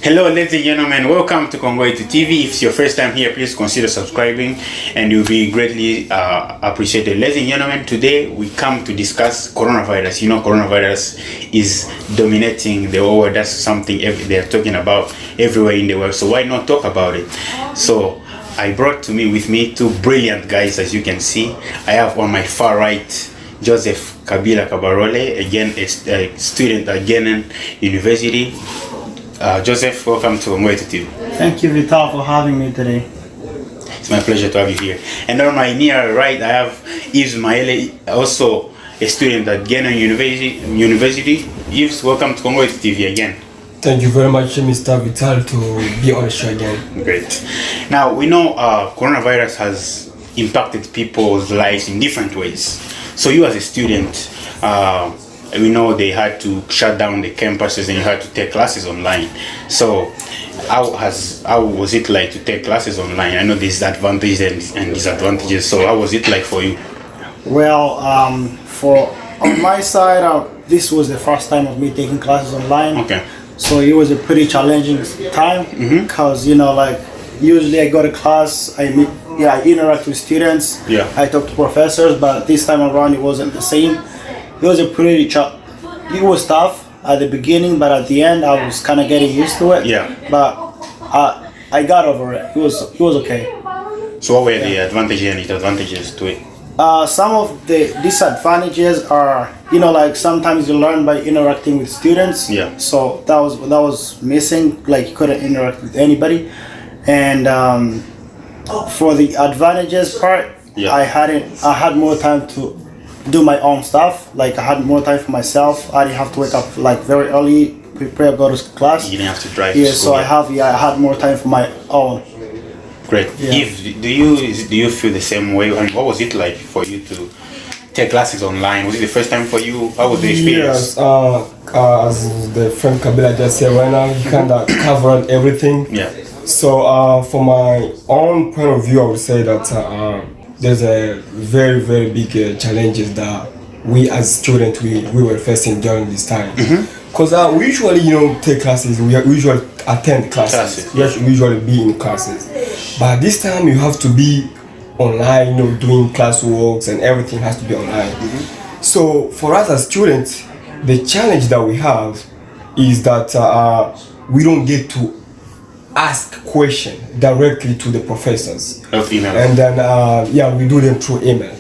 Hello, ladies and gentlemen. Welcome to Congo-to TV. If it's your first time here, please consider subscribing, and you'll be greatly appreciated. Ladies and gentlemen, today we come to discuss coronavirus. You know, coronavirus is dominating the whole world. That's something they're talking about everywhere in the world. So why not talk about it? So I brought with me two brilliant guys, as you can see. I have on my far right Joseph Kabila Kabarole, again a student at Genen University. Joseph, welcome to Congo-to TV. Thank you, Vital, for having me today. It's my pleasure to have you here. And on my near right, I have Ismaele, also a student at Genen University. Yves, welcome to Congo-to TV again. Thank you very much, Mr. Vital, to be on the show again. Great. Now, we know coronavirus has impacted people's lives in different ways. So you as a student, we know they had to shut down the campuses and you had to take classes online. So how was it like to take classes online? I know there's advantages and disadvantages. So how was it like for you? Well, on my side, this was the first time of me taking classes online. Okay. So it was a pretty challenging time because usually I go to class, I interact with students, I talk to professors, but this time around it wasn't the same. It was it was tough at the beginning, but at the end I was kind of getting used to it. Yeah. But I got over it. It was okay. So what were the advantages and disadvantages to it? Some of the disadvantages are, sometimes you learn by interacting with students. Yeah. So that was missing. Like you couldn't interact with anybody, and for the advantages part, I had more time to do my own stuff. Like I had more time for myself. I didn't have to wake up very early, prepare, go to class. You didn't have to drive. Yeah, to school, so I had more time for my own. Great. Yeah. Yves, do you feel the same way? And what was it like for you to take classes online? Was it the first time for you? How was the experience? Yes, as the friend Kabila just said right now, he kind of covered everything. Yeah. So from my own point of view, I would say that there's a very, very big challenges that we as students we were facing during this time. Because we usually take classes, we usually attend classes. We usually be in classes. But this time you have to be online, doing classworks and everything has to be online. So for us as students, the challenge that we have is that we don't get to ask questions directly to the professors. And then we do them through email.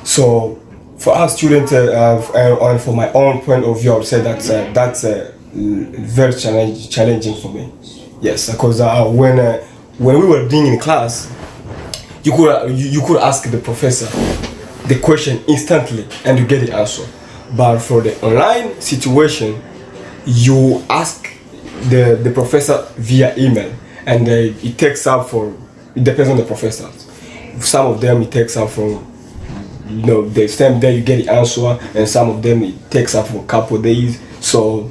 So for our students and for my own point of view, I would say that's very challenging for me. Yes, because when we were being in class, you could ask the professor the question instantly and you get the answer. But for the online situation, you ask the professor via email, and it takes up it depends on the professors. Some of them it takes up from the same day you get the answer, and some of them it takes up for a couple of days. So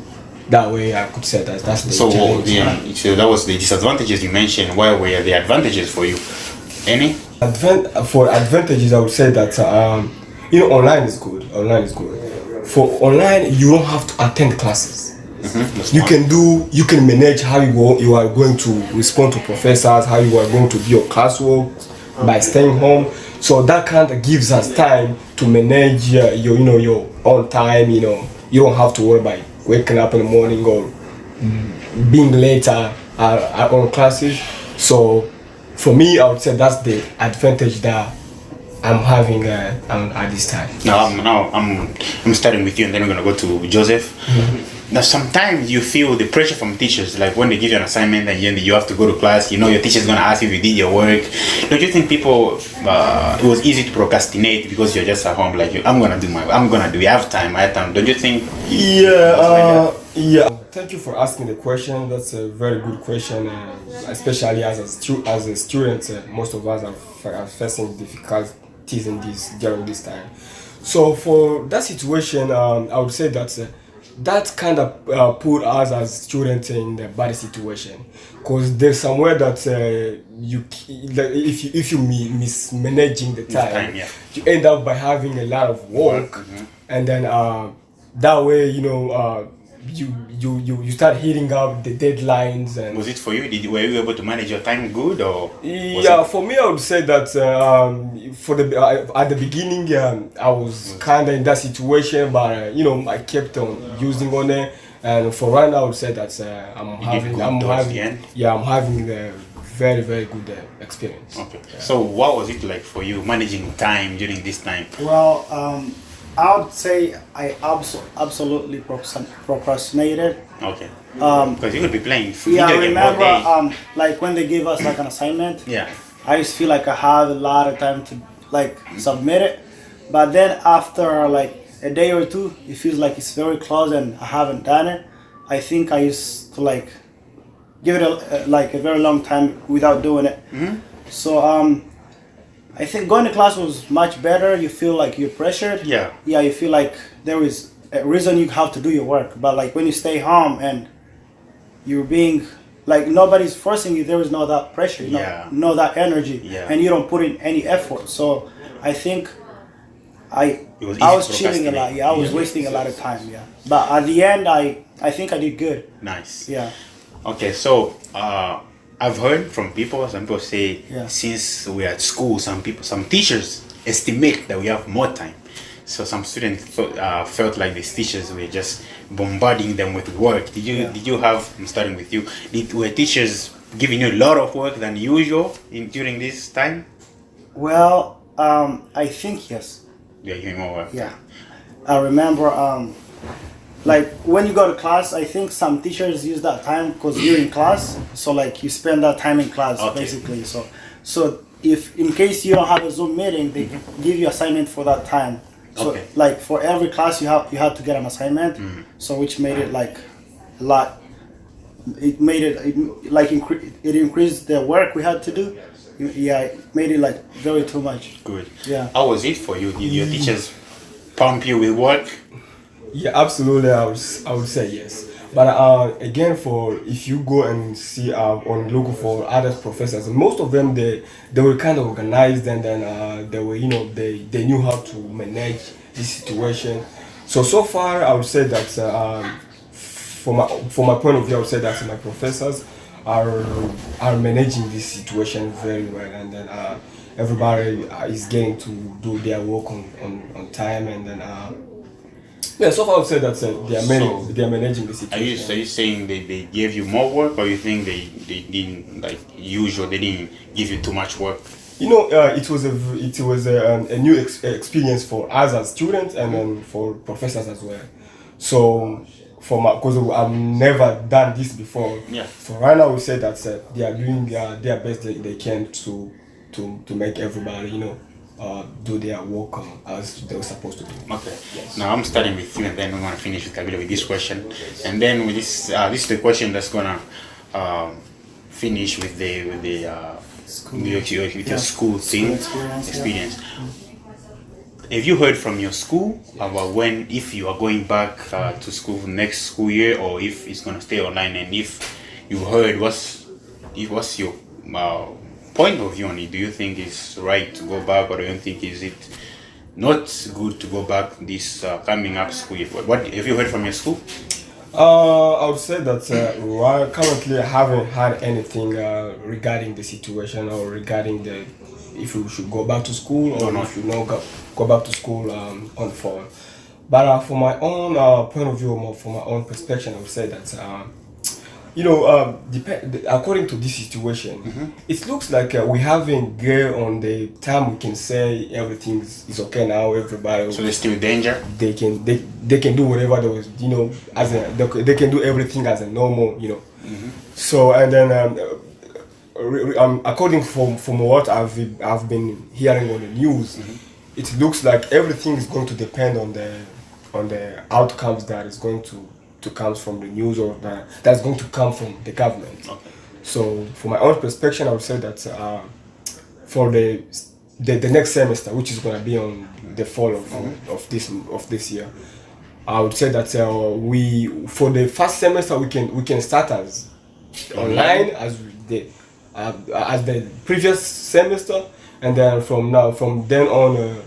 that way I could say that's the challenge. So that was the disadvantages you mentioned. What were the advantages for you? Any? For advantages, I would say that online is good. Online is good. For online, you don't have to attend classes. You can manage how you are going to respond to professors, how you are going to do your classwork by staying home. So that kind of gives us time to manage your own time. You don't have to worry about waking up in the morning or being late at on classes. So for me, I would say that's the advantage that I'm having at this time. Now I'm starting with you, and then we're gonna go to Joseph. Now sometimes you feel the pressure from teachers, like when they give you an assignment and you have to go to class. Your teacher's gonna ask you if you did your work. Don't you think people it was easy to procrastinate because you're just at home? Like I'm gonna do. I have time. Don't you think? Yeah. Thank you for asking the question. That's a very good question, especially as a student. Most of us are facing difficulties during this time. So for that situation, I would say that kind of put us as students in a bad situation, because there's somewhere that if you mismanaging the time, you end up by having a lot of work, and then that way you start hitting up the deadlines. And was it for you? Were you able to manage your time good, or yeah, for me, I would say that for the at the beginning, I was kind of in that situation, but I kept on using on it. And for right now, I would say that I'm having a very very good experience. Okay. Yeah. So what was it like for you managing time during this time? Well, I would say I absolutely procrastinated. Okay. Because you could be playing video I game all remember day. like when they give us like an assignment. Yeah. I just feel like I have a lot of time to like submit it, but then after like a day or two, it feels like it's very close and I haven't done it. I think I used to like give it like a very long time without doing it. So I think going to class was much better. You feel like you're pressured. Yeah. Yeah, you feel like there is a reason you have to do your work. But like when you stay home and you're being like nobody's forcing you, there is no that pressure, no that energy, and you don't put in any effort. So I think I was cheating a lot. Yeah, I was wasting a lot of time. Yeah, but at the end, I think I did good. Nice. Yeah. Okay, so I've heard from people. Some people say since we're at school, some teachers estimate that we have more time. So some students felt like these teachers were just bombarding them with work. Did you have? I'm starting with you. Were teachers giving you a lot of work than usual during this time? Well, I think yes. Yeah, giving more work. Yeah, I remember. Like when you go to class, I think some teachers use that time because you're in class. So like you spend that time in class basically. So if in case you don't have a Zoom meeting, they give you assignment for that time. So like for every class you had to get an assignment. So which made it like a lot. It made it like it increased the work we had to do. Yeah, it made it like very too much. Good. Yeah. How was it for you? Did your teachers pump you with work? Yeah, absolutely. I would say yes. But again, for if you go and see on look for other professors, most of them they were kind of organized, and then they were they knew how to manage this situation. So far, I would say that from my point of view, I would say that my professors are managing this situation very well, and then everybody is getting to do their work on time, and then. Yeah, so far I would say that they are managing the situation. Are you saying they gave you more work, or you think they didn't like usual? They didn't give you too much work. It was a new experience for us as students, and then for professors as well. So because I've never done this before. Yeah. So right now we say that they are doing their best they can to make everybody do their work as they were supposed to do. Okay. Yes. Now I'm starting with you, and then we're gonna finish with Kabila with this question, and then with this is the question that's gonna finish with your school thing experience. Have you heard from your school about if you are going back to school next school year, or if it's gonna stay online? And if you heard, what's your point of view on it? Do you think it's right to go back, or do you think is it not good to go back this coming up school year? What have you heard from your school? I would say that currently I haven't had anything regarding the situation, or regarding if we should go back to school, or if we should not go back to school on fall. But from my own point of view, from my own perspective, I would say that according to this situation, it looks like we haven't get on the time we can say everything is okay now. Everybody. So there's still danger. They can do whatever they was they can do everything as a normal So and then according from what I've been hearing on the news, it looks like everything is going to depend on the outcomes that is going to come from the news, or that's going to come from the government. Okay. So from my own perspective, I would say that for the next semester, which is going to be on the fall of this year, I would say that for the first semester we can start as online as the previous semester, and then from then on,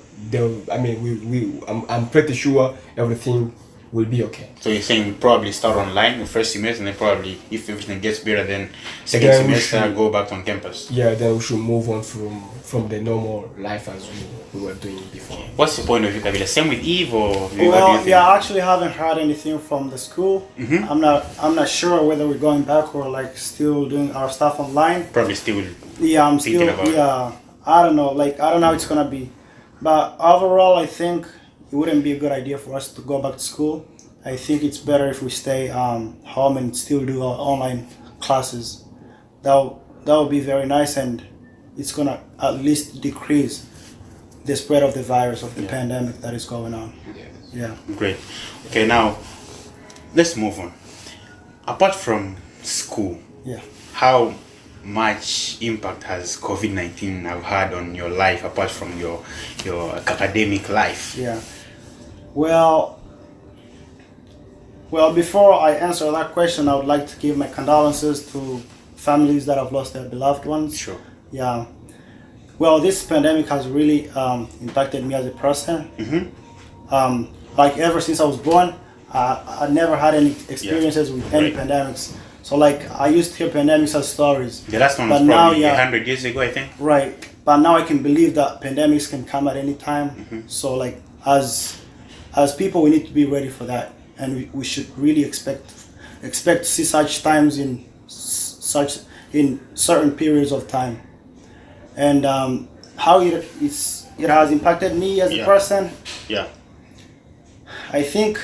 I'm pretty sure everything will be okay. So you're saying we probably start online the first semester, and then probably if everything gets better, then second Then we semester should- go back on campus. Yeah, then we should move on from the normal life as we were doing before. What's the point of view, Kabila? Same with Eve, or what do you Well, think? yeah, I actually haven't heard anything from the school. I'm not sure whether we're going back or like still doing our stuff online. Probably still. Yeah, I'm Thinking still. about it. Yeah, I don't know. Like I don't know how it's gonna be, but overall, I think it wouldn't be a good idea for us to go back to school. I think it's better if we stay home and still do our online classes. That would be very nice, and it's gonna at least decrease the spread of the virus of the pandemic that is going on. Yeah. Great. Okay, now let's move on. Apart from school, Yeah. how much impact has COVID-19 have had on your life apart from your academic life? Yeah. Well, before I answer that question, I would like to give my condolences to families that have lost their beloved ones. Sure. Yeah. Well, this pandemic has really impacted me as a person. Like ever since I was born, I never had any experiences with any Right. pandemics. So like I used to hear pandemics as stories. The last one But was now, probably yeah. 100 years ago, I think. Right. But now I can believe that pandemics can come at any time. So like as people, we need to be ready for that, and we should really expect to see such times in certain periods of time. And how it has impacted me as a person, Yeah. I think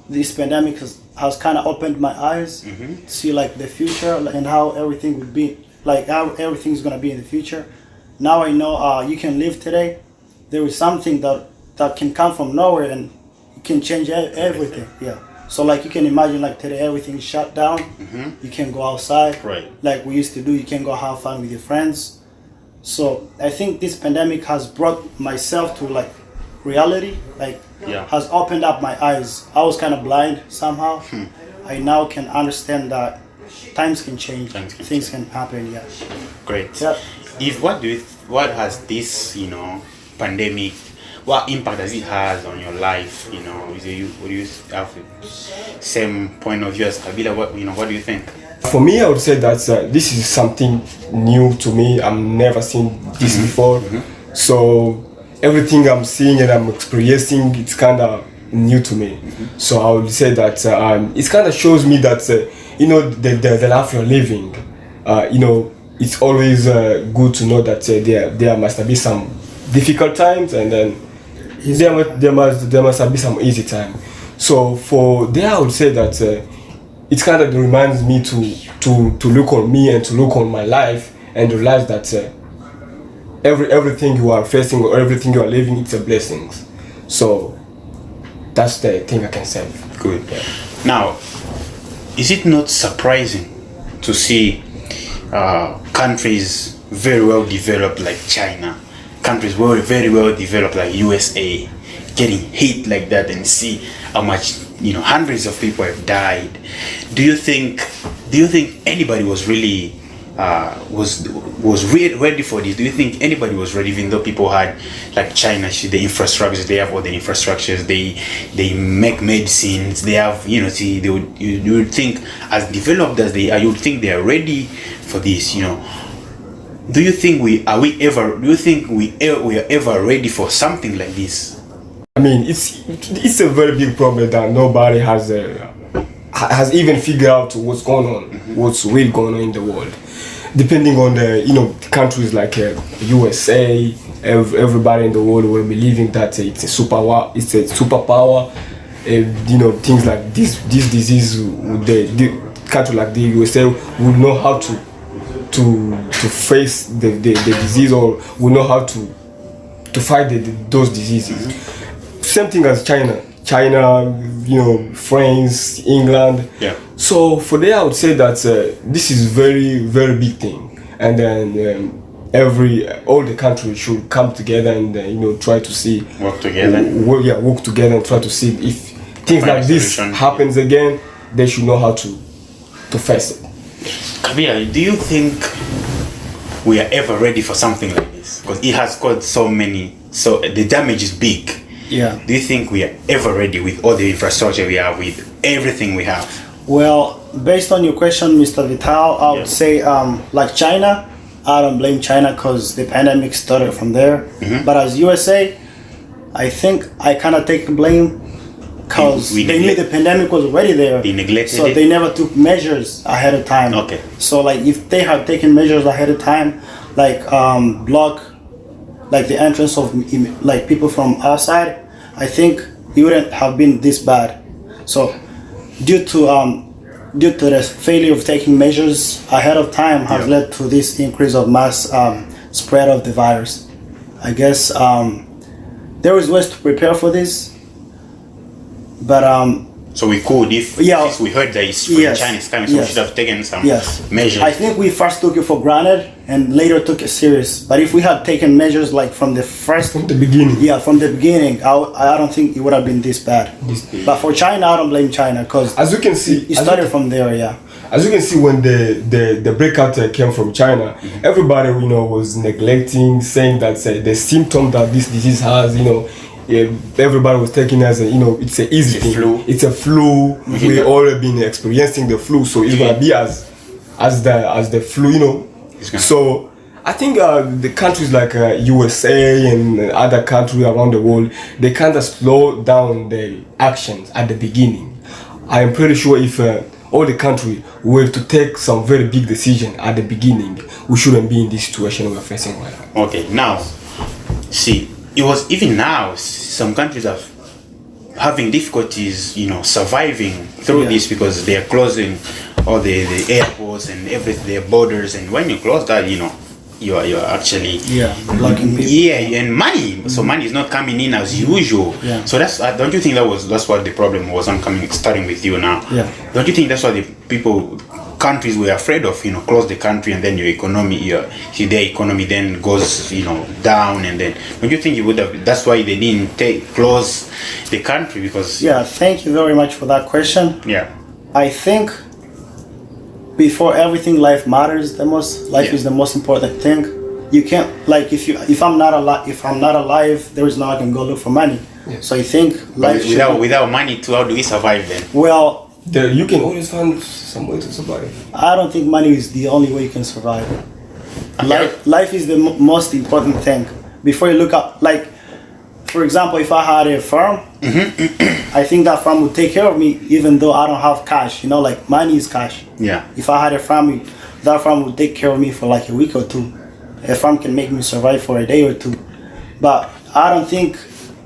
this pandemic has kind of opened my eyes to see like the future and how everything would be, like how everything's gonna be in the future. Now I know you can live today. There is something that can come from nowhere and it can change everything. Yeah. So like you can imagine like today everything is shut down. You can go outside. Right. Like we used to do. You can go have fun with your friends. So I think this pandemic has brought myself to like reality. Like has opened up my eyes. I was kind of blind somehow. I now can understand that times can change. Things can happen. Yeah. Great. Yeah. If what has this pandemic, what impact does it has on your life? Would you have the same point of view as Kabila? What do you think? For me, I would say that this is something new to me. I've never seen this before. So everything I'm seeing and I'm experiencing, it's kind of new to me. So I would say that it kind of shows me that the life you're living. It's always good to know that there must be some difficult times, and then there must be some easy time. So for there, I would say that it kind of reminds me to look on me and to look on my life and realize that everything you are facing or everything you are living, it's a blessing. So that's the thing I can say. Good. Now, is it not surprising to see countries very well developed like China, countries very well developed like USA, getting hit like that, and see how much hundreds of people have died? Do you think anybody was really ready for this? Do you think anybody was ready, even though people had, like China, the infrastructures, they have all the infrastructures, they make medicines, they have, you would think as developed as they are, you would think they are ready for this, Do you think we are ever ready for something like this? I mean, it's a very big problem that nobody has even figured out what's going on, what's really going on in the world. Depending on the countries like USA, everybody in the world will be believing that it's a superpower. Things like this disease, the country like the USA would know how to face the disease, or would know how to fight those diseases. Same thing as China, France, England. Yeah. So for there, I would say that this is very, very big thing, and then all the countries should come together and try to work together. Work together and try to see if things like this happens again. They should know how to face it. Kabila, do you think we are ever ready for something like this? Because it has caused so the damage is big. Yeah. Do you think we are ever ready with all the infrastructure we have, with everything we have? Well, based on your question, Mr. Vital, I would say like China, I don't blame China because the pandemic started from there. But as USA, I think I kind of take blame because they knew the pandemic was already there. They neglected so it. they never took measures ahead of time. Okay. So like if they had taken measures ahead of time, like block like the entrance of like people from outside, I think it wouldn't have been this bad. So due to the failure of taking measures ahead of time has led to this increase of mass spread of the virus. I guess there is ways to prepare for this, but so we could, if we heard that it's from China is coming, so we should have taken some measures. I think we first took it for granted and later took it serious. But if we had taken measures like from the beginning, from the beginning, I don't think it would have been this bad. But for China, I don't blame China because as you can see, it started from there. Yeah. As you can see, when the breakout came from China, everybody was neglecting, saying that the symptom that this disease has, everybody was taking as it's an easy thing. Flu. It's a flu. We all have been experiencing the flu, so it's gonna be as the flu, So I think the countries like USA and other countries around the world, they kind of slow down the actions at the beginning. I am pretty sure if all the countries were to take some very big decision at the beginning, we shouldn't be in this situation we're facing right now. Okay, now, see, it was even now, some countries are having difficulties, surviving through this because they are closing all the airports and everything, their borders, and when you close that, you are actually blocking people. And money. So money is not coming in as usual. Yeah. So don't you think that's what the problem was? I'm starting with you now. Yeah. Don't you think that's what the countries were afraid of? Close the country and then their economy then goes down, and then don't you think you would have? That's why they didn't close the country because. Yeah. Thank you very much for that question. Yeah. I think before everything, life matters the most. Life is the most important thing. You can't if I'm not alive, there is no I can go look for money. Yeah. So I think life without money too, how do we survive then? Well, you can always find some way to survive. I don't think money is the only way you can survive. Life is the most important thing. Before you look up, for example, if I had a farm, I think that farm would take care of me even though I don't have cash. Money is cash. Yeah. If I had a farm, that farm would take care of me for like a week or two. A farm can make me survive for a day or two. But I don't think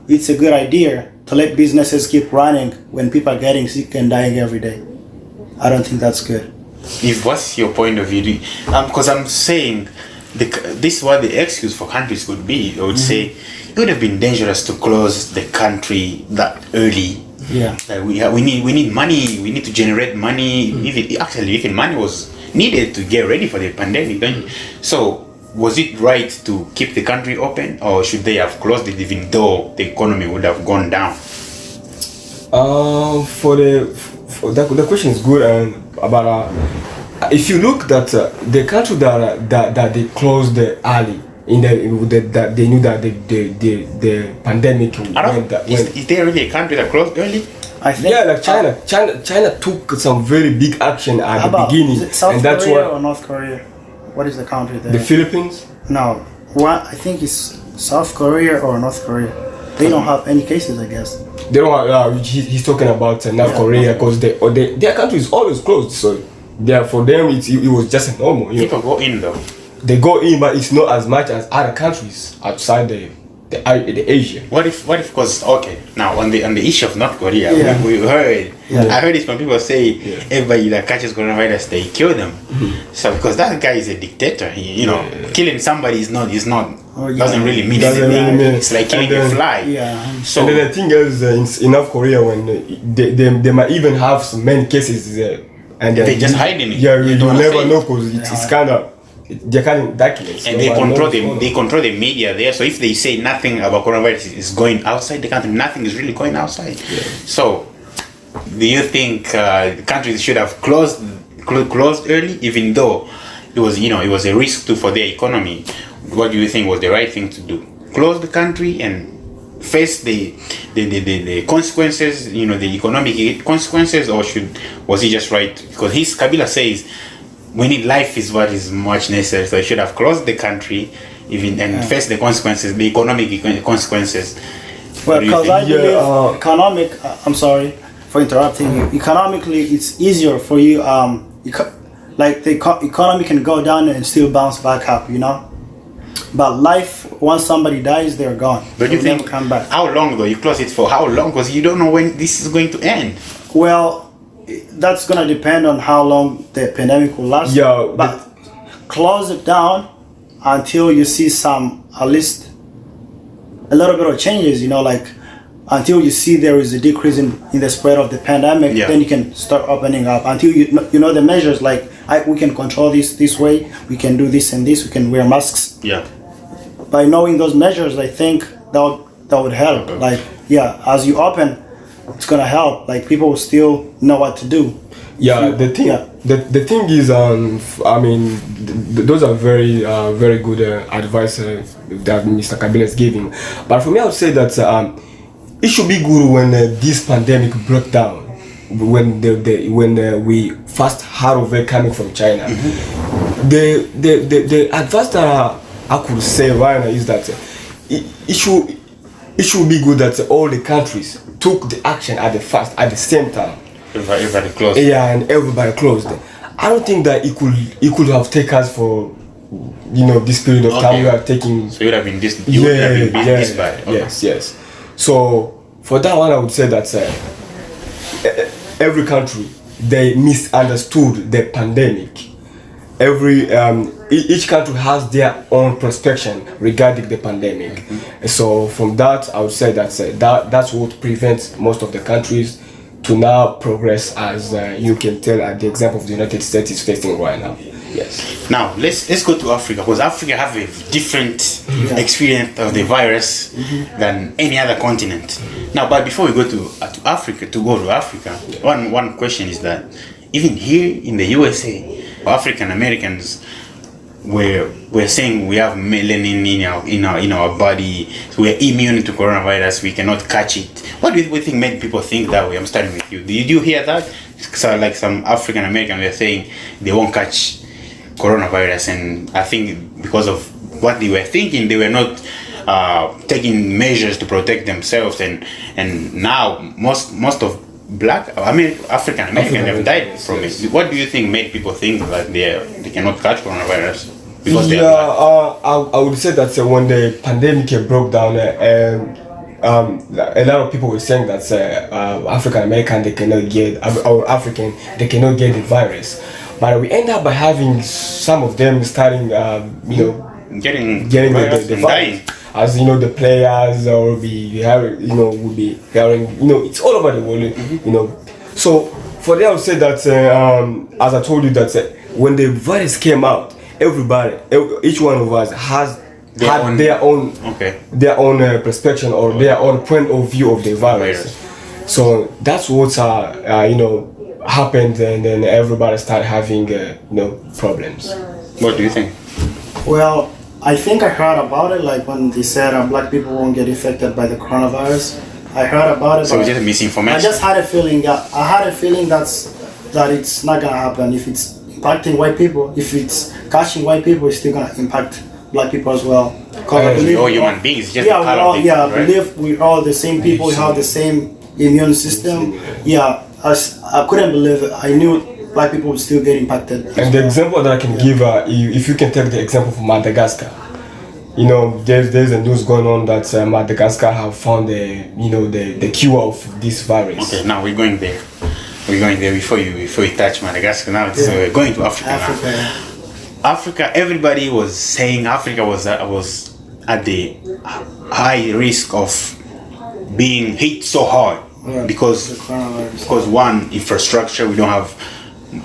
it's a good idea to let businesses keep running when people are getting sick and dying every day. I don't think that's good. What's your point of view? Because I'm saying this is what the excuse for countries could be. I would say it would have been dangerous to close the country that early. Yeah. We need money. We need to generate money. Even money was needed to get ready for the pandemic. So was it right to keep the country open, or should they have closed it even though the economy would have gone down? The question is good, and about if you look that the country that they closed early that they knew that the pandemic went. Is there really a country that closed early? I think China took some very big action at the beginning, and that's Korea or North Korea. What is the country there? The Philippines? No, I think it's South Korea or North Korea. They don't have any cases, I guess. They don't have. He's talking about North Korea because their country is always closed. So for them it was just normal. People go in though. They go in, but it's not as much as other countries outside the Asia. What if because now on the issue of North Korea, we heard I heard it when people say everybody that catches coronavirus they kill them. So because that guy is a dictator, killing somebody doesn't really mean anything. It's like killing a fly. Yeah. So and then the thing is in North Korea when they might even have some many cases and they just hiding it. Yeah, you never know because it's kind of. They can't documents. And they control the media there. So if they say nothing about coronavirus is going outside the country, nothing is really going outside. Yeah. So, do you think countries should have closed early, even though it was a risk for their economy? What do you think was the right thing to do? Close the country and face the consequences, you know, the economic consequences, or was he just right? Because Kabila says we need life is what is much necessary, so he should have closed the country even and face the consequences, the economic consequences. Well, because I believe I'm sorry for interrupting you. Economically, it's easier for you. Like the economy can go down and still bounce back up, you know. But life, once somebody dies, they're gone. But you think come back? How long though? You close it for how long? Because you don't know when this is going to end. Well, that's gonna depend on how long the pandemic will last. Yeah, but close it down until you see at least a little bit of changes, you know, like until you see there is a decrease in the spread of the pandemic. Then you can start opening up until you know the measures, like we can control this way, we can do this and this, we can wear masks. By knowing those measures, I think that would help. Like as you open, it's gonna help. Like people will still know what to do. The thing is, I mean, those are very good advice that Mr. Kabila is giving. But for me, I would say that it should be good when this pandemic broke down, when we first heard of it coming from China. The advice that I could say right now is that it should be good that all the countries took the action at the same time. Everybody closed. And everybody closed. I don't think that it could have taken us for this period of time we are taking. So you would have been this. You would have been this bad. Yes. So for that one, I would say that every country, they misunderstood the pandemic. Each country has their own perspective regarding the pandemic. So from that, I would say that's what prevents most of the countries to now progress, as you can tell at the example of the United States is facing right now. Yes. Now let's go to Africa, because Africa have a different experience of the virus than any other continent. Now, but before we go to Africa, one question is that even here in the USA, African Americans we're saying we have melanin in our body, so we're immune to coronavirus, we cannot catch it. What do you think made people think that way? I'm starting with you. Did you hear that? So like some African Americans were saying they won't catch coronavirus, and I think because of what they were thinking, they were not taking measures to protect themselves, and now most of African Americans have died from it. What do you think made people think that they cannot catch coronavirus? Because I would say that when the pandemic broke down, a lot of people were saying that African American they cannot get the virus, but we end up by having some of them starting getting the virus. As the players will be hearing, it's all over the world, So for them, I would say that as I told you that when the virus came out, each one of us had their own perspective or their own point of view of the virus. So that's what happened, and then everybody started having problems. What do you think? Well, I think I heard about it, like when they said black people won't get affected by the coronavirus. I heard about it. So it's just misinformation. I just had a feeling. That it's not gonna happen. If it's impacting white people, if it's catching white people, it's still gonna impact black people as well. We're all human beings. Just I believe we're all the same people. We have the same immune system. I couldn't believe it. I knew black people would still get impacted. And the example that I can give, if you can take the example of Madagascar, there's a news going on that Madagascar have found the cure of this virus. Okay, now we're going there. Before you touch Madagascar. Now we're going to Africa. Africa. Everybody was saying Africa was at the high risk of being hit so hard because one, infrastructure.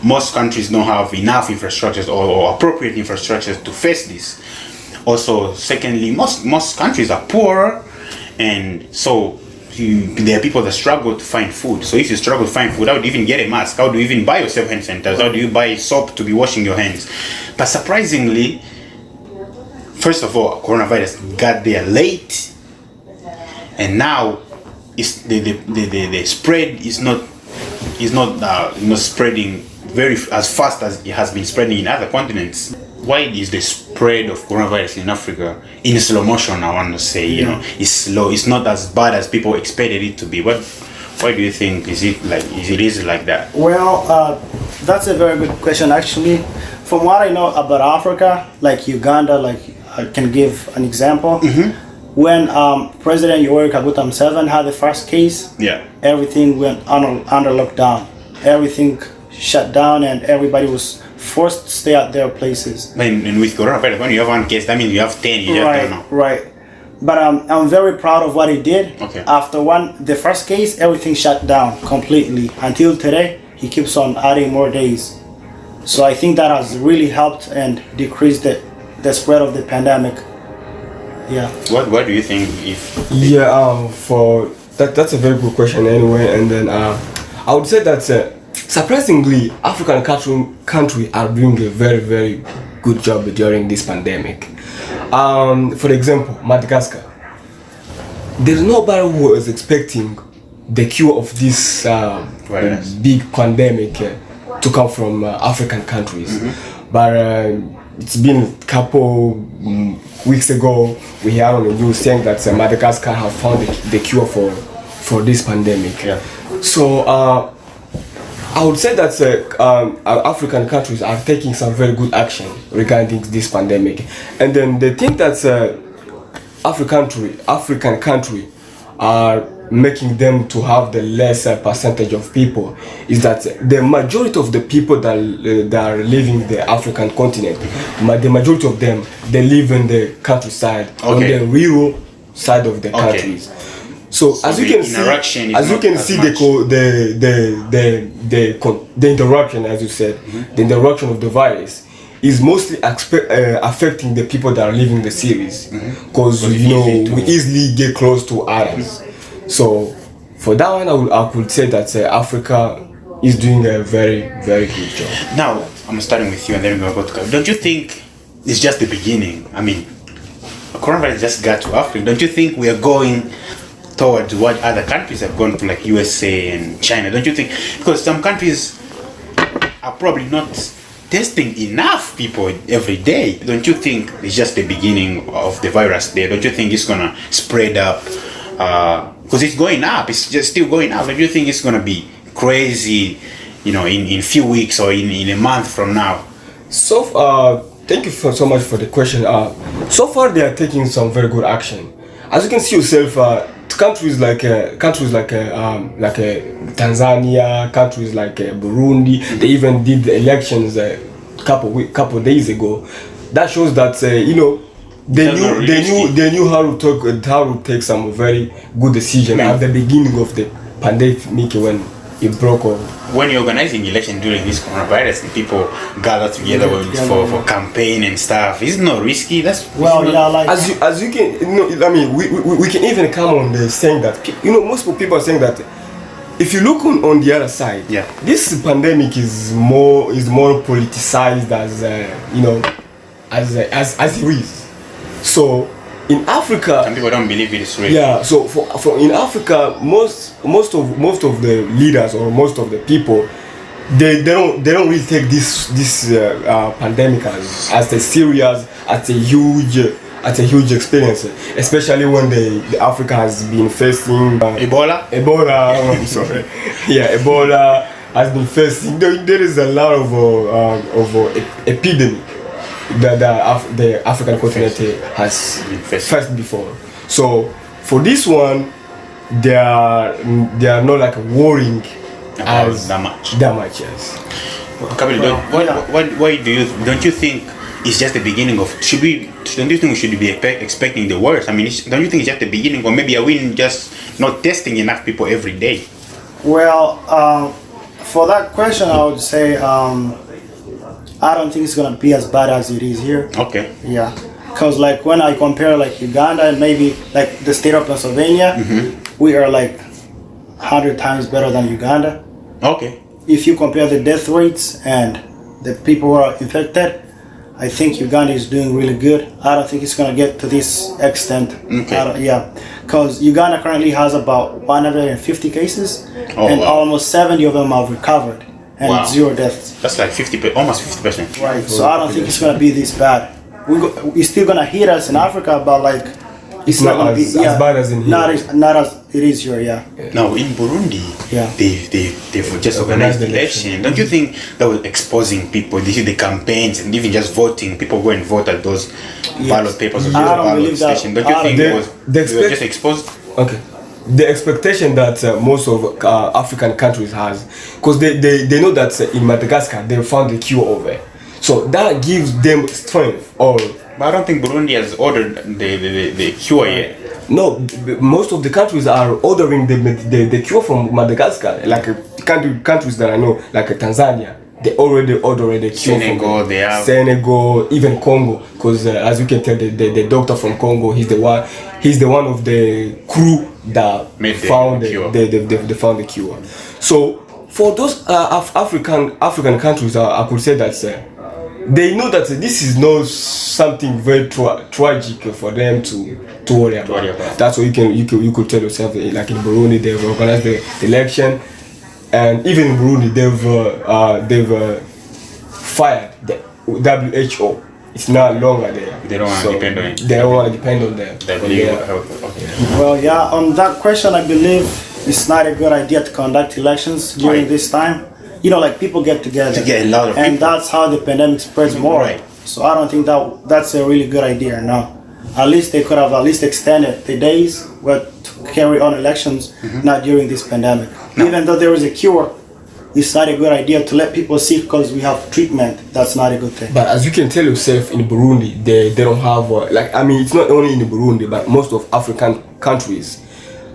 Most countries don't have enough infrastructures or appropriate infrastructures to face this. Also, secondly, most countries are poor, and so there are people that struggle to find food. So if you struggle to find food, how do you even get a mask? How do you even buy yourself hand sanitizer? How do you buy soap to be washing your hands? But surprisingly, first of all, coronavirus got there late, and now the spread is not spreading very as fast as it has been spreading in other continents. Why is the spread of coronavirus in Africa in slow motion? I want to say, it's slow. It's not as bad as people expected it to be. Why do you think is it like that? Well, that's a very good question actually. From what I know about Africa, like Uganda, like I can give an example. When President Yoweri Kaguta Museveni had the first case, everything went under lockdown. Everything shut down and everybody was forced to stay at their places. And with coronavirus, when you have one case, that means you have 10, you just don't know. Right. But I'm very proud of what he did. Okay. After the first case, everything shut down completely. Until today, he keeps on adding more days. So I think that has really helped and decreased the spread of the pandemic. Yeah. What do you think for that's a very good question anyway, and then I would say that surprisingly African country are doing a very, very good job during this pandemic. For example, Madagascar. There's nobody who was expecting the cure of this big pandemic to come from African countries. But it's been a couple weeks ago we heard on the news saying that Madagascar have found the cure for this pandemic. So I would say that African countries are taking some very good action regarding this pandemic, and then the thing that African country are making them to have the lesser percentage of people is that the majority of the people that are living the African continent, the majority of them, they live in the countryside, on the rural side of the countries. So as you can see, the interaction, as you said, the interaction of the virus is mostly affecting the people that are living the cities, because we easily get close to others. So for that one, I could say that Africa is doing a very, very good job. Now I'm starting with you, and then we're going to go. Don't you think it's just the beginning? I mean, coronavirus just got to Africa. Don't you think we are going towards what other countries have gone to, like USA and China? Don't you think? Because some countries are probably not testing enough people every day. Don't you think it's just the beginning of the virus there? Don't you think it's gonna spread up? Because it's going up, it's just still going up. Don't you think it's gonna be crazy, in a few weeks or in a month from now? So thank you so much for the question. So far they are taking some very good action. As you can see yourself, countries like Tanzania, countries like Burundi, they even did the elections a couple days ago. That shows that they knew how to take some very good decision at the beginning of the pandemic when it broke out. When you're organizing election during this coronavirus and people gather together for campaign and stuff, it's not risky. That's as you can we can even come on the saying that most people are saying that if you look on the other side, this pandemic is more politicized as as it is. So in Africa, some people don't believe it is real. Yeah, so for in Africa, most of the leaders or most of the people, they don't really take this pandemic as a serious, as a huge experience, especially when the Africa has been facing Ebola. I'm sorry. Ebola has been facing. There is a lot of epidemic that the African continent has faced before. So for this one, they are not like worrying as that much. Yes. Why don't you think it's just the beginning of? Don't you think we should be expecting the worst? I mean, don't you think it's just the beginning, or maybe are we just not testing enough people every day? Well, for that question, I would say I don't think it's gonna be as bad as it is here. Okay. Yeah, because like when I compare like Uganda and maybe like the state of Pennsylvania, we are like 100 times better than Uganda. Okay. If you compare the death rates and the people who are infected, I think Uganda is doing really good. I don't think it's gonna get to this extent. Okay. Because Uganda currently has about 150 cases, and wow. almost 70 of them have recovered, and Wow. 0 deaths. That's like almost 50%. Right. So I don't think it's gonna be this bad. It's still gonna hit us in Africa, but like it's not gonna be as bad as in here. Not as it is here. Yeah. Now in Burundi, they've just organized the election. Don't you think that was exposing people? They see the campaigns and even just voting. People go and vote at those ballot papers or those ballot stations. Don't you think they were just exposed? Okay. The expectation that most of African countries has, because they know that in Madagascar they found the cure of it, so that gives them strength. But I don't think Burundi has ordered the cure yet. No, most of the countries are ordering the cure from Madagascar. Like countries that I know, like Tanzania, they already ordered the cure. Senegal, they have. Senegal, even Congo, because as you can tell, the doctor from Congo, he's the one of the crew that found the found the cure. So for those African countries, I could say that they know that this is not something very tragic for them to worry about. That's what you could tell yourself. Like in Burundi, they've organized the election, and even in Burundi, they've fired the WHO. It's not longer there. They don't want to depend on it. They don't want to depend on them. Well, yeah. On that question, I believe it's not a good idea to conduct elections during this time. You know, like people get together to get a lot of and people. That's how the pandemic spreads more. Right. So I don't think that's a really good idea. No, at least they could have extended the days to carry on elections, not during this pandemic. No. Even though there is a cure, it's not a good idea to let people sick because we have treatment. That's not a good thing. But as you can tell yourself, in Burundi, they don't have it's not only in Burundi, but most of African countries,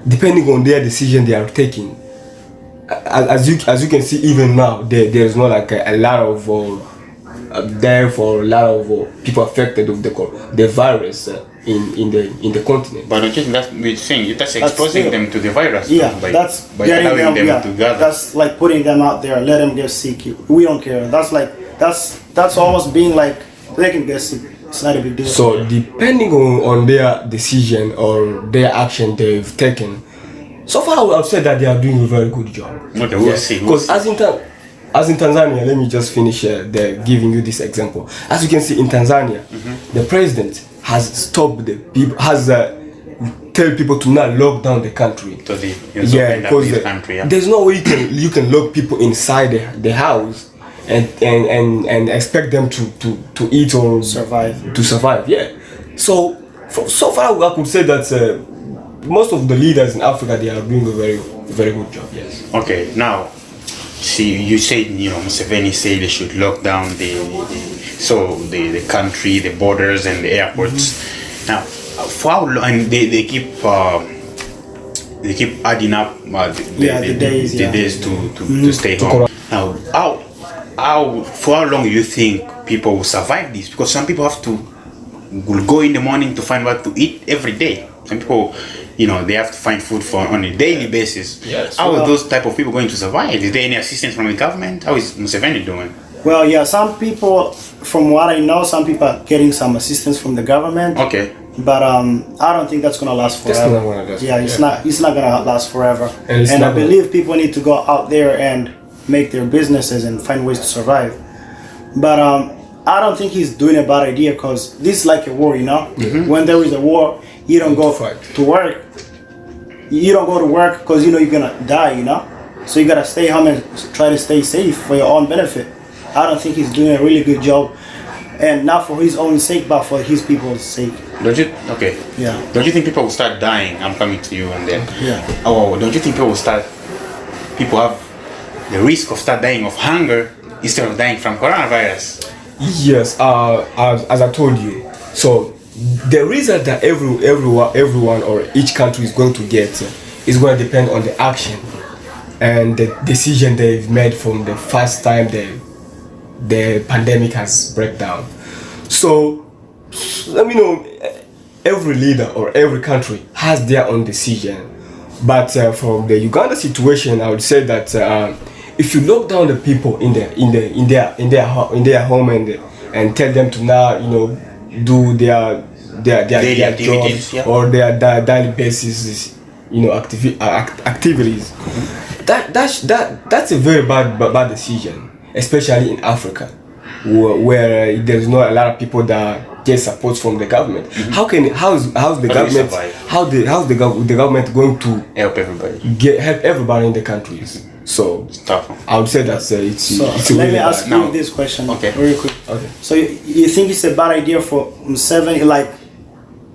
depending on their decision they are taking. As you can see, even now there's not like a lot of death or a lot of people affected with the virus in the continent. But don't you think that's exposing them to the virus? Yeah, by that's allowing them to gather. That's like putting them out there, let them get sick. We don't care. That's almost being like they can get sick. It's not a big deal. So depending on their decision or their action they've taken. So far, I would say that they are doing a very good job. Okay, we'll see. Because as in Tanzania, let me just finish giving you this example. As you can see in Tanzania, the president has stopped the people, tell people to not lock down the country. Because there's no way you can lock people inside the house and expect them to eat or survive. Yeah. So far, I could say that. Most of the leaders in Africa, they are doing a very, very good job. Yes. Okay. Now, see, you said Museveni said they should lock down the country, the borders, and the airports. Now, for how long? And they keep adding up the days to stay home. Now, for how long do you think people will survive this? Because some people will go in the morning to find what to eat every day. Some people, they have to find food on a daily basis. Yes. How are those type of people going to survive? Is there any assistance from the government? How is Museveni doing? Well, yeah, some people, from what I know, some people are getting some assistance from the government. Okay. But I don't think that's gonna last forever. It's not gonna last forever. And I believe people need to go out there and make their businesses and find ways to survive. But I don't think he's doing a bad idea because this is like a war, When there is a war, you don't go to work. You don't go to work because you're gonna die, So you gotta stay home and try to stay safe for your own benefit. I don't think he's doing a really good job, and not for his own sake, but for his people's sake. Don't you? Okay. Yeah. Don't you think people will start dying? I'm coming to you and then. Yeah. Oh, don't you think people have the risk of start dying of hunger instead of dying from coronavirus? Yes. As I told you, so. The result that everyone or each country is going to get is going to depend on the action and the decision they've made from the first time the pandemic has break down. So, every leader or every country has their own decision. But from the Uganda situation, I would say that if you lock down the people in their home and and tell them to now, do their Daily activities, job or their daily basis, activities. That's a very bad decision, especially in Africa, where there's not a lot of people that get support from the government. How's the government how's the government going to help everybody help everybody in the countries? So it's tough. I would say that's it's let really me ask bad. you this question, Okay. very quick. Okay. So you think it's a bad idea for Museveni,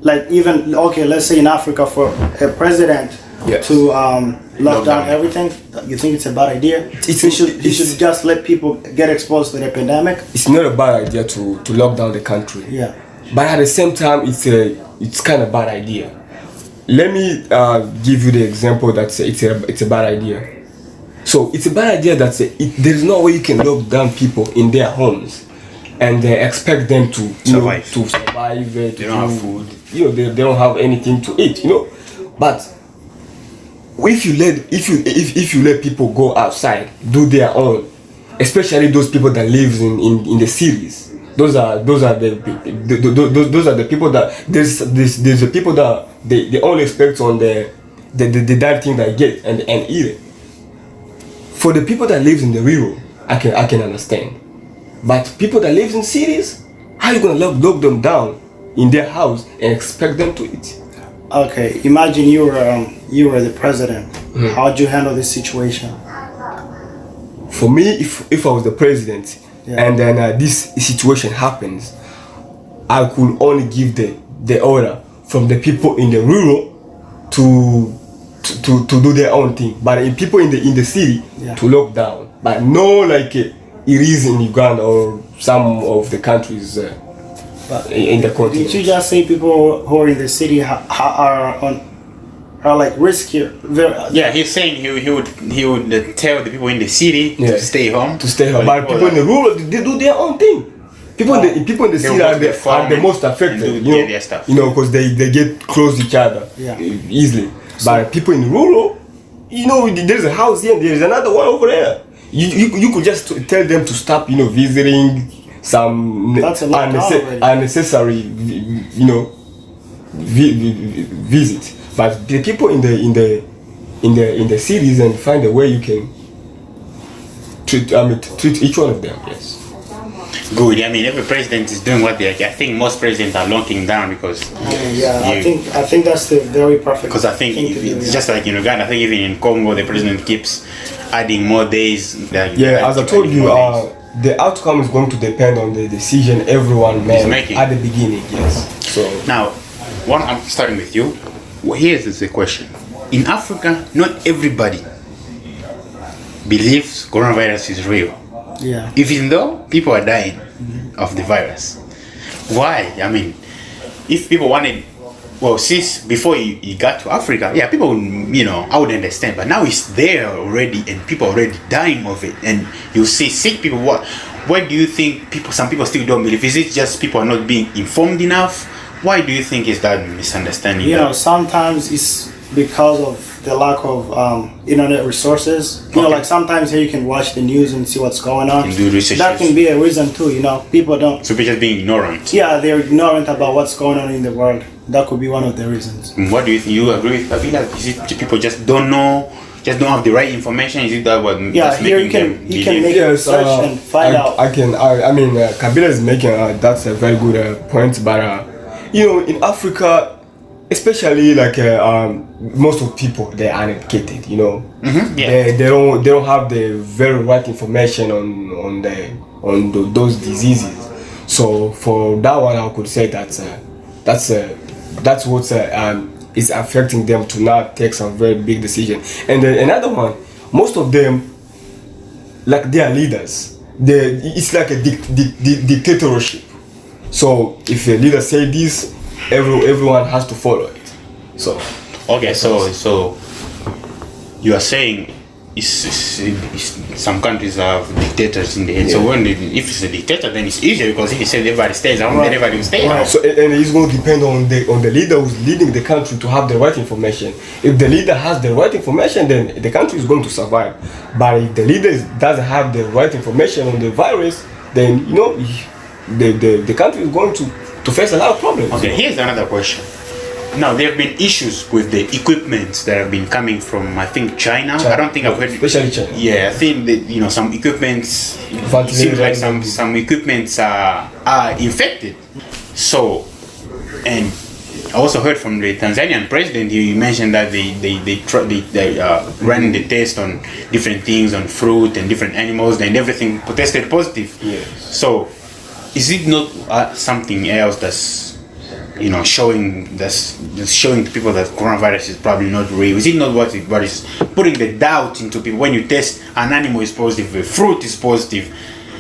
like even, okay, let's say in Africa, for a president Yes. to lock down down. everything? You think it's a bad idea? He should just let people get exposed to the pandemic? It's not a bad idea to lock down the country. Yeah. But at the same time, it's kind of bad idea. Let me give you the example that it's a bad idea. So it's a bad idea that there's no way you can lock down people in their homes and expect them to Survive. To survive. They don't have food. They don't have anything to eat. But if you let people go outside, do their own, especially those people that lives in the cities. Those are the people that there's the people that they only expect on the that thing they get and eat it. For the people that lives in the rural, I can understand. But people that lives in cities, how are you gonna lock them down in their house and expect them to eat? Okay, imagine you were the president. How'd you handle this situation? For me, if I was the president, and then this situation happens, I could only give the order from the people in the rural to do their own thing, but in people in the city to lock down. But no, like it is in Uganda or some of the countries in the continent. Did you just say people who are in the city are like riskier? Yeah, he's saying he would tell the people in the city to stay home. But people in the rural, they do their own thing. People in the city are the most affected, their stuff. Because they get close to each other easily. But people in the rural, there's a house here and there's another one over there. You could just tell them to stop, visiting some unnecessary, visit. But the people in the cities, and find a way you can treat each one of them. Yes. Good. I mean, every president is doing what I think most presidents are locking down because. I think that's the very perfect. Because I think it's just like in Uganda. I think even in Congo, the president keeps adding more days. As I told you, the outcome is going to depend on the decision everyone made at the beginning. Yes. So now, I'm starting with you. Here's the question. In Africa, not everybody believes coronavirus is real. Yeah. Even though people are dying of the virus. Why? I mean, if people wanted, since before you got to Africa, people, I would understand. But now it's there already and people are already dying of it. And you see sick people. Why do you think some people still don't believe? Is it just people are not being informed enough? Why do you think is that misunderstanding? Sometimes it's because of the lack of internet resources. Like sometimes here you can watch the news and see what's going on. And do research. That can be a reason too. People don't. So people just being ignorant. Yeah, they're ignorant about what's going on in the world. That could be one of the reasons. And what do you think? You agree with Kabila? Is it people just don't know? Just don't have the right information? Is it that what? Yeah, here you can make a research and find out. Kabila is making that's a very good point, but in Africa, especially like most of people, they're uneducated. They don't have the very right information on those diseases. So for that one, I could say that's what is affecting them to not take some very big decision. And then another one, most of them, like they are leaders. It's like a dictatorship. So if a leader say this, everyone has to follow it. So okay, so you are saying some countries have dictators in the head. So if it's a dictator, then it's easier because if he says everybody stays home, then everybody will stay home. So and it's going to depend on the leader who's leading the country to have the right information. If the leader has the right information, then the country is going to survive. But if the leader doesn't have the right information on the virus, then the country is going to face a lot of problems. Okay, here's another question. Now, there have been issues with the equipment that have been coming from, I think, China. I don't think I've heard. Especially China. Yeah, I think that, some equipments, it seems like some equipments are infected. So, and I also heard from the Tanzanian president, he mentioned that they ran the test on different things, on fruit and different animals, and everything tested positive. Yes. So, is it not something else that's showing to people that coronavirus is probably not real? Is it not what is putting the doubt into people? When you test an animal is positive, a fruit is positive,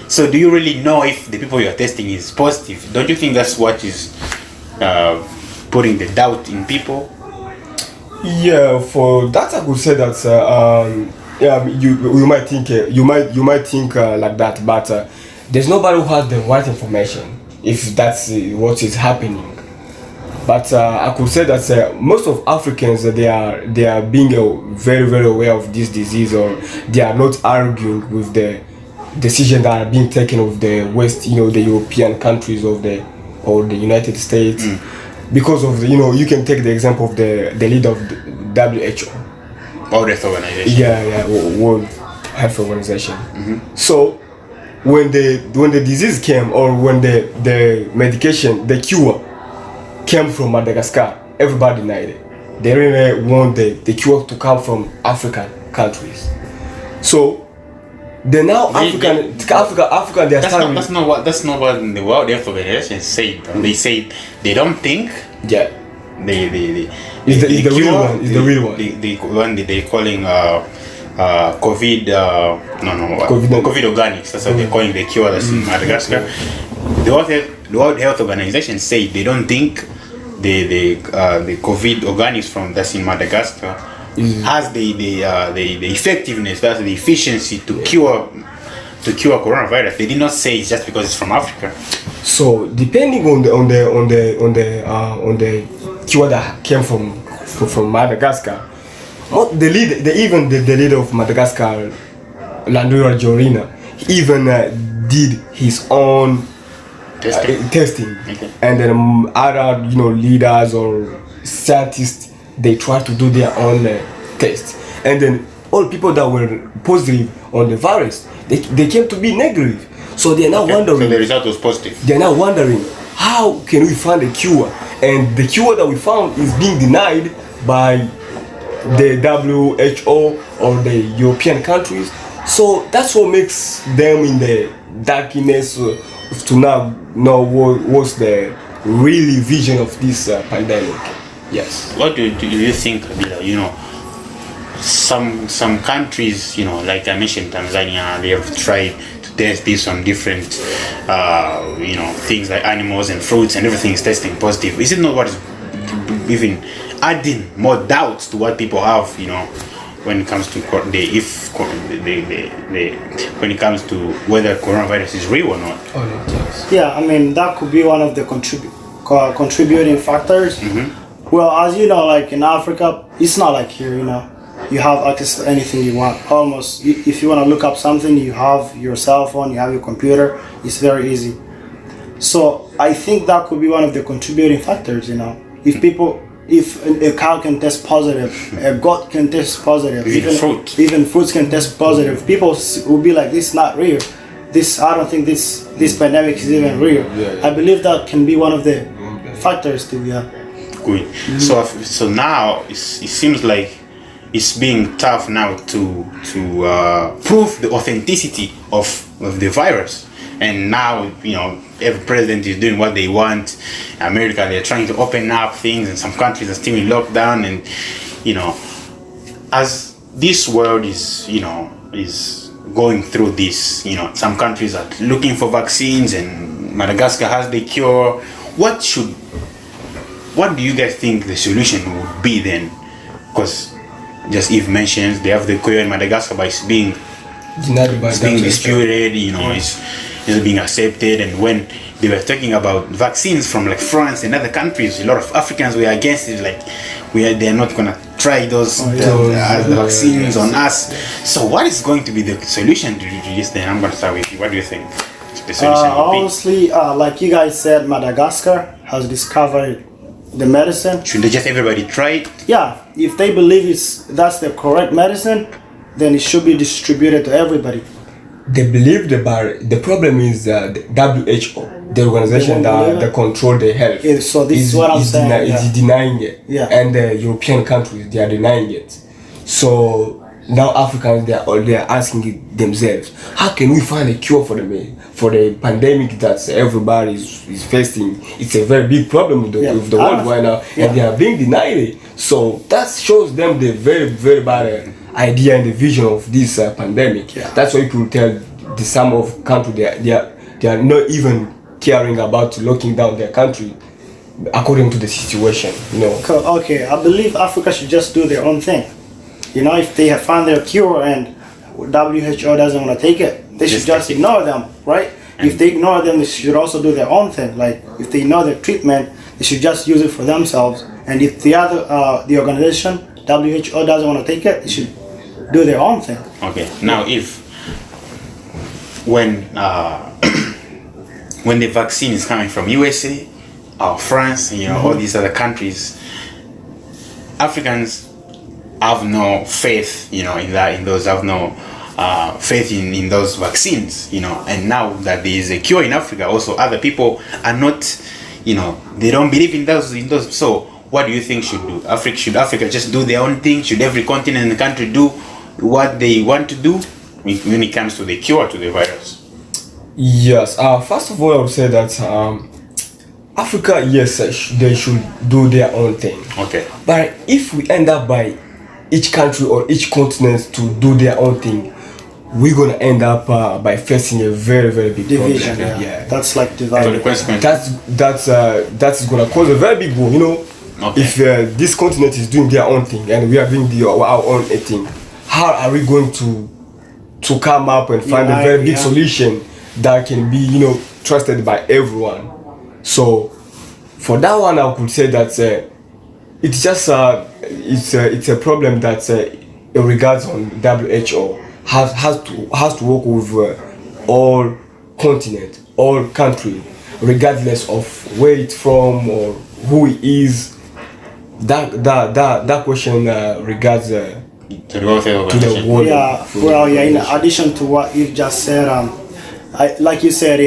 so do you really know if the people you are testing is positive? Don't you think that's what is putting the doubt in people? Yeah, for that I could say that you might think like that, but there's nobody who has the right information if that's what is happening. But I could say that most of Africans they are being very, very aware of this disease, or they are not arguing with the decision that are being taken of the West, the European countries or the United States, because of you can take the example of the leader of the WHO, World Health Organization. Yeah, World Health Organization. Mm-hmm. So when the disease came, or when the medication, the cure came from Madagascar, everybody denied it. They really want the cure to come from African countries. So they now African they are starting. That's not what the World Health Organization said. They said they don't think. Yeah. The real one. The one that they're calling COVID. COVID organics. That's what they're calling the cure that's in Madagascar. The World Health Organization said they don't think the COVID organics from that's in Madagascar has the effectiveness, that's the efficiency to cure coronavirus. They did not say it's just because it's from Africa. So depending on the cure that came from Madagascar, the leader of Madagascar, Landura Jorina, even did his own testing. Okay. And then other leaders or scientists, they try to do their own tests, and then all people that were positive on the virus, they came to be negative. So they are now wondering. So the result was positive. They are now wondering, how can we find a cure? And the cure that we found is being denied by the WHO or the European countries. So that's what makes them in the darkness to now know what's the really vision of this pandemic. Yes. What do you think, some countries, like I mentioned, Tanzania, they have tried to test this on different, things like animals and fruits, and everything is testing positive. Is it not what is even adding more doubts to what people have, when it comes to when it comes to whether coronavirus is real or not? Yeah, I mean that could be one of the contributing factors. Mm-hmm. Well, as you know, like in Africa, it's not like here. You have access to anything you want. Almost, if you want to look up something, you have your cell phone, you have your computer. It's very easy. So I think that could be one of the contributing factors. If a cow can test positive, a goat can test positive, even fruits can test positive, people will be like, this is not real. I don't think this pandemic is even real. I believe that can be one of the factors too. Yeah. Good. Mm-hmm. So now it seems like it's being tough now to prove the authenticity of the virus. And now, every president is doing what they want. America, they're trying to open up things, and some countries are still in lockdown. And, as this world is going through this, some countries are looking for vaccines, and Madagascar has the cure. What do you guys think the solution would be then? Because just Eve mentions they have the cure in Madagascar, but it's being disputed, it's being accepted. And when they were talking about vaccines from like France and other countries, a lot of Africans were against it, like they're not gonna try those vaccines on us. So what is going to be the solution to this then? I'm gonna start with you. What do you think? the solution would be? Honestly, like you guys said, Madagascar has discovered the medicine. Should they just everybody try it? Yeah, if they believe that's the correct medicine, then it should be distributed to everybody. They believe the problem is the WHO, the organization that control the health. Yeah, so this is what I'm saying. Is denying it. Yeah. And the European countries, they are denying it. So now Africans, they are asking it themselves, how can we find a cure for the pandemic that everybody is facing? It's a very big problem with the world right now, and they are being denied it. So that shows them the very, very bad idea and the vision of this pandemic. Yeah. That's why people tell the some of country they are not even caring about locking down their country according to the situation. Okay, I believe Africa should just do their own thing. If they have found their cure and WHO doesn't want to take it, they should just ignore them, right? If they ignore them, they should also do their own thing. Like if they ignore their treatment, they should just use it for themselves. And if the the organization WHO doesn't want to take it, they should do their own thing. Okay. Now, when when the vaccine is coming from USA or France, all these other countries, Africans have no faith, in those, have no faith in those vaccines, and now that there is a cure in Africa, also other people are not, they don't believe in those. So what do you think should do? Should Africa just do their own thing? Should every continent in the country do what they want to do when it comes to the cure to the virus? Yes. First of all, I would say that Africa, yes, they should do their own thing. Okay. But if we end up by each country or each continent to do their own thing, we're gonna end up by facing a very, very big division. problem. Yeah. That's like divided. That's gonna cause a very big war. Okay. If this continent is doing their own thing and we are doing our own thing, how are we going to come up and find a very big solution that can be trusted by everyone? So for that one, I could say that it's just it's a problem that in regards on WHO has to work with all continent, all country, regardless of where it's from or who it is. That question regards to the world. Yeah. Well, yeah. In addition to what you just said, like you said,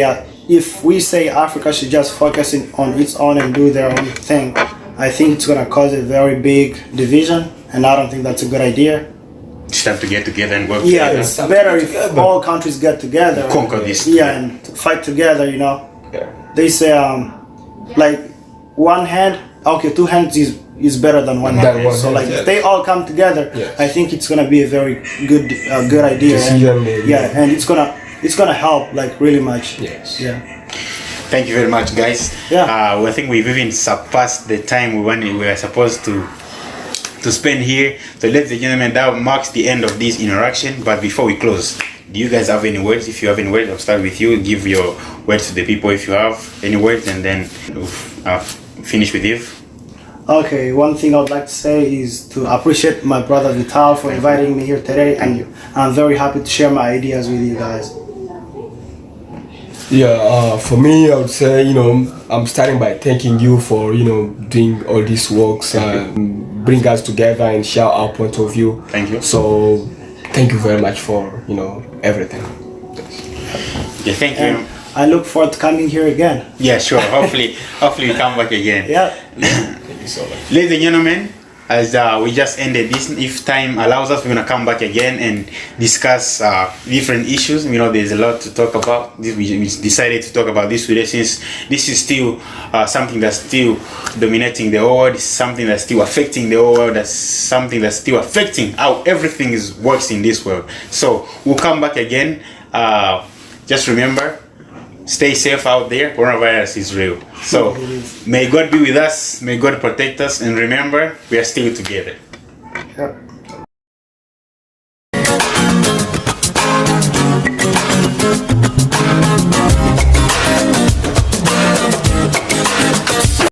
if we say Africa should just focus on its own and do their own thing, I think it's gonna cause a very big division, and I don't think that's a good idea. It's time to get together and work Yeah, together. it's better if all countries get together. Conquer this. Yeah, and fight together. Yeah. They say like one hand. Okay, two hands is better than one hand. So like if they all come together, I think it's gonna be a very good idea. And it's gonna help like really much. Yes. Yeah. Thank you very much, guys. Yeah. I think we've even surpassed the time we were supposed to spend here. So ladies and gentlemen, that marks the end of this interaction. But before we close, do you guys have any words? If you have any words, I'll start with you. Give your words to the people if you have any words, and then we'll finish with you. Okay, one thing I would like to say is to appreciate my brother Vital for inviting me here today, and I'm very happy to share my ideas with you guys. Yeah, for me, I would say, I'm starting by thanking you for, doing all these works, bring us together and share our point of view. Thank you. So, thank you very much for, everything. Yeah, thank you. And I look forward to coming here again. Yeah, sure. Hopefully you come back again. Yeah. Thank you so much. Ladies and gentlemen, as we just ended this, if time allows us, we're gonna come back again and discuss different issues. There's a lot to talk about. We decided to talk about this today since this is still something that's still dominating the world. It's something that's still affecting the world. That's something that's still affecting how everything works in this world. So we'll come back again. Just remember, stay safe out there. Coronavirus is real. So may God be with us. May God protect us. And remember, we are still together. Yeah.